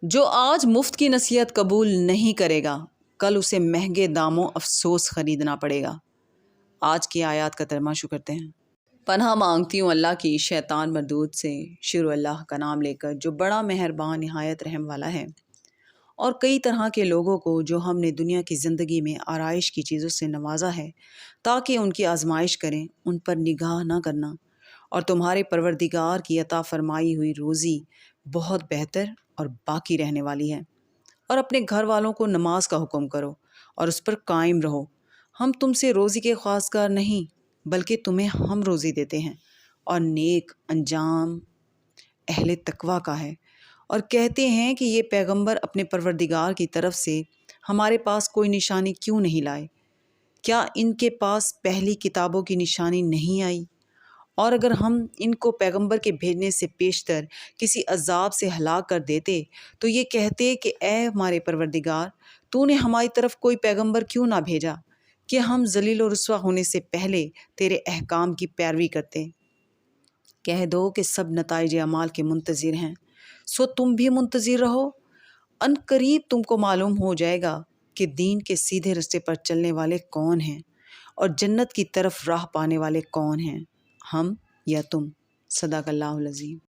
جو آج مفت کی نصیحت قبول نہیں کرے گا کل اسے مہنگے داموں افسوس خریدنا پڑے گا۔ آج کی آیات کا ترجمہ شروع کرتے ہیں۔ پناہ مانگتی ہوں اللہ کی شیطان مردود سے۔ شروع اللہ کا نام لے کر جو بڑا مہربان نہایت رحم والا ہے۔ اور کئی طرح کے لوگوں کو جو ہم نے دنیا کی زندگی میں آرائش کی چیزوں سے نوازا ہے تاکہ ان کی آزمائش کریں، ان پر نگاہ نہ کرنا، اور تمہارے پروردگار کی عطا فرمائی ہوئی روزی بہت بہتر اور باقی رہنے والی ہے۔ اور اپنے گھر والوں کو نماز کا حکم کرو اور اس پر قائم رہو۔ ہم تم سے روزی کے خواستگار نہیں بلکہ تمہیں ہم روزی دیتے ہیں، اور نیک انجام اہل تقوی کا ہے۔ اور کہتے ہیں کہ یہ پیغمبر اپنے پروردگار کی طرف سے ہمارے پاس کوئی نشانی کیوں نہیں لائے؟ کیا ان کے پاس پہلی کتابوں کی نشانی نہیں آئی؟ اور اگر ہم ان کو پیغمبر کے بھیجنے سے پیشتر کسی عذاب سے ہلاک کر دیتے تو یہ کہتے کہ اے ہمارے پروردگار، تو نے ہماری طرف کوئی پیغمبر کیوں نہ بھیجا کہ ہم ذلیل و رسوا ہونے سے پہلے تیرے احکام کی پیروی کرتے۔ کہہ دو کہ سب نتائج اعمال کے منتظر ہیں، سو تم بھی منتظر رہو۔ ان قریب تم کو معلوم ہو جائے گا کہ دین کے سیدھے رستے پر چلنے والے کون ہیں اور جنت کی طرف راہ پانے والے کون ہیں، ہم یا تم۔ صدق اللہ العظیم۔